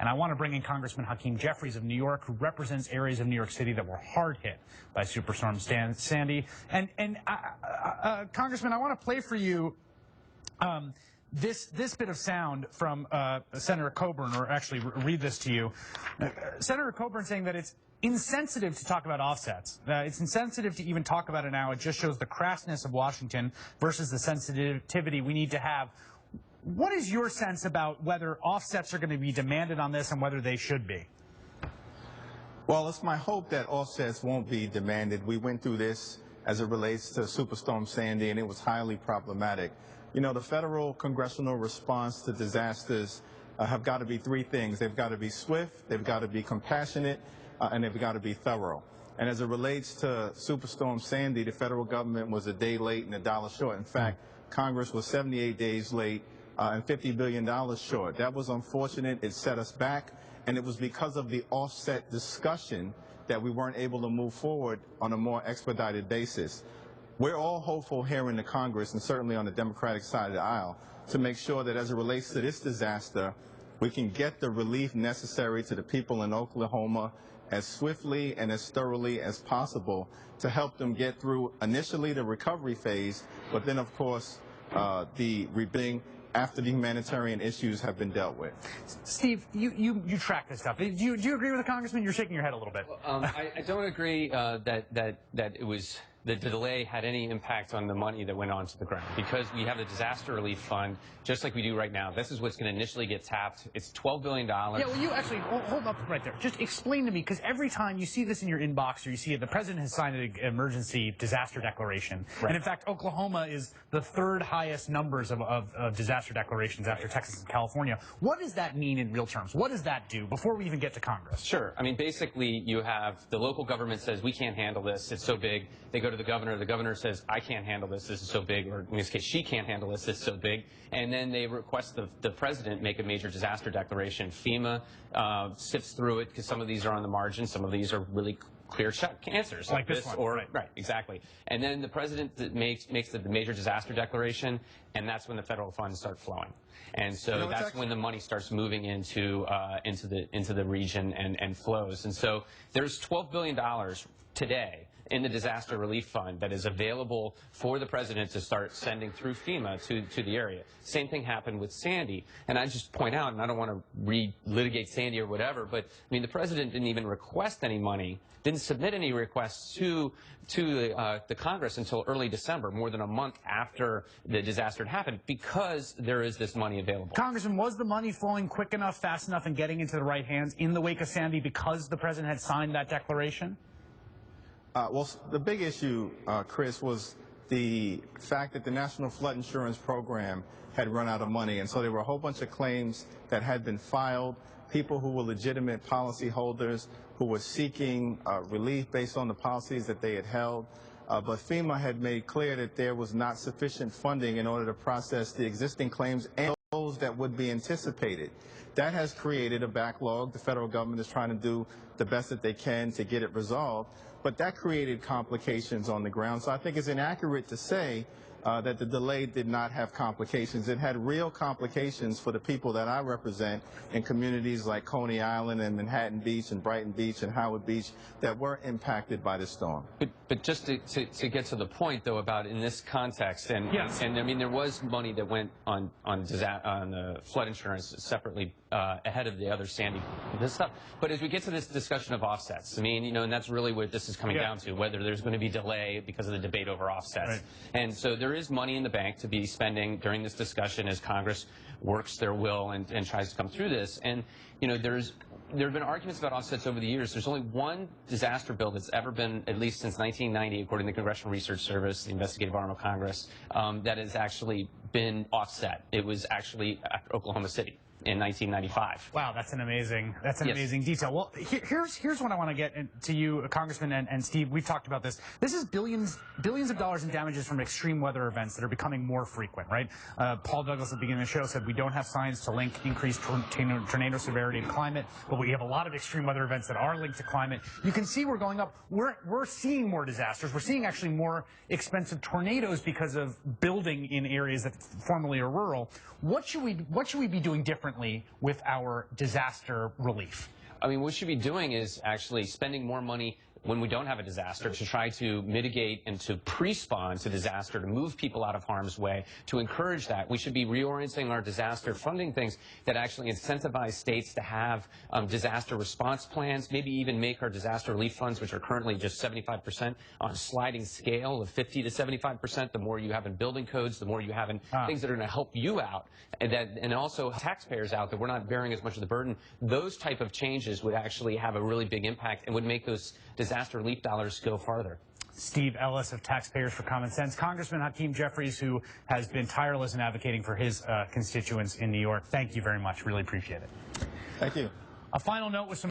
And I want to bring in Congressman Hakeem Jeffries of New York, who represents areas of New York City that were hard hit by Superstorm Sandy. And Congressman, I want to play for you this bit of sound from Senator Coburn, or actually read this to you. Senator Coburn saying that it's insensitive to talk about offsets. It's insensitive to even talk about it now. It just shows the crassness of Washington versus the sensitivity we need to have. What is your sense about whether offsets are going to be demanded on this and whether they should be? Well, it's my hope that offsets won't be demanded. We went through this as it relates to Superstorm Sandy, and it was highly problematic. You know, the federal congressional response to disasters have got to be three things. They've got to be swift, they've got to be compassionate, and they've got to be thorough. And as it relates to Superstorm Sandy, the federal government was a day late and a dollar short. In fact, Congress was 78 days late and $50 billion short. That was unfortunate. It set us back, and it was because of the offset discussion that we weren't able to move forward on a more expedited basis. We're all hopeful here in the Congress, and certainly on the Democratic side of the aisle, to make sure that as it relates to this disaster, we can get the relief necessary to the people in Oklahoma as swiftly and as thoroughly as possible to help them get through initially the recovery phase, but then, of course, the rebuilding after the humanitarian issues have been dealt with. Steve, you track this stuff. Do you agree with the Congressman? You're shaking your head a little bit. I don't agree that it was the delay had any impact on the money that went onto the ground, because we have the disaster relief fund just like we do right now. This is what's going to initially get tapped. It's $12 billion. Yeah, well, you actually hold up right there. Just explain to me, because every time you see this in your inbox or you see it, the president has signed an emergency disaster declaration. Right. And in fact, Oklahoma is the third highest numbers of disaster declarations after Texas and California. What does that mean in real terms? What does that do before we even get to Congress? Sure. I mean, basically, you have the local government says, we can't handle this. It's so big. They go to the governor says, I can't handle this, this is so big, or in this case, she can't handle this, this is so big, and then they request the president make a major disaster declaration. FEMA sifts through it, because some of these are on the margin, some of these are really clear-cut answers, like this one. Or, right, exactly. And then the president makes the major disaster declaration, and that's when the federal funds start flowing. And so that's when the money starts moving into the region and flows. And so there's $12 billion today in the disaster relief fund that is available for the president to start sending through FEMA to the area. Same thing happened with Sandy. And I just point out, and I don't want to relitigate Sandy or whatever, but I mean, the president didn't even request any money, didn't submit any requests to the Congress until early December, more than a month after the disaster had happened, because there is this money available. Congressman, was the money flowing quick enough, fast enough, and getting into the right hands in the wake of Sandy because the president had signed that declaration? Well, the big issue, Chris, was the fact that the National Flood Insurance Program had run out of money, and so there were a whole bunch of claims that had been filed, people who were legitimate policyholders who were seeking relief based on the policies that they had held, but FEMA had made clear that there was not sufficient funding in order to process the existing claims and those that would be anticipated. That has created a backlog. The federal government is trying to do the best that they can to get it resolved, but that created complications on the ground. So I think it's inaccurate to say that the delay did not have complications. It had real complications for the people that I represent in communities like Coney Island and Manhattan Beach and Brighton Beach and Howard Beach that were impacted by the storm. But just to get to the point, though, about in this context, and yes. And I mean, there was money that went on the flood insurance separately ahead of the other Sandy stuff. But as we get to this discussion of offsets, I mean, you know, and that's really what this is coming down to, whether there's going to be delay because of the debate over offsets. Right. And so there is money in the bank to be spending during this discussion as Congress works their will and tries to come through this. And, you know, there have been arguments about offsets over the years. There's only one disaster bill that's ever been, at least since 1990, according to the Congressional Research Service, the investigative arm of Congress, that has actually been offset. It was actually Oklahoma City in 1995. Wow, that's an amazing amazing detail. Well, here's what I want to get to you, Congressman and Steve. We've talked about this. This is billions of dollars in damages from extreme weather events that are becoming more frequent, right? Paul Douglas at the beginning of the show said we don't have science to link increased tornado severity to climate, but we have a lot of extreme weather events that are linked to climate. You can see we're going up. We're seeing more disasters. We're seeing actually more expensive tornadoes because of building in areas that formerly are rural. What should we be doing differently differently with our disaster relief? I mean, what we should be doing is actually spending more money when we don't have a disaster to try to mitigate and to pre-spawn to disaster, to move people out of harm's way, to encourage that. We should be reorienting our disaster funding things that actually incentivize states to have disaster response plans, maybe even make our disaster relief funds, which are currently just 75%, on a sliding scale of 50 to 75%. The more you have in building codes, the more you have in things that are going to help you out, and also taxpayers out, that we're not bearing as much of the burden. Those type of changes would actually have a really big impact and would make those disaster relief dollars go farther. Steve Ellis of Taxpayers for Common Sense. Congressman Hakeem Jeffries, who has been tireless in advocating for his constituents in New York, thank you very much. Really appreciate it. Thank you. A final note with some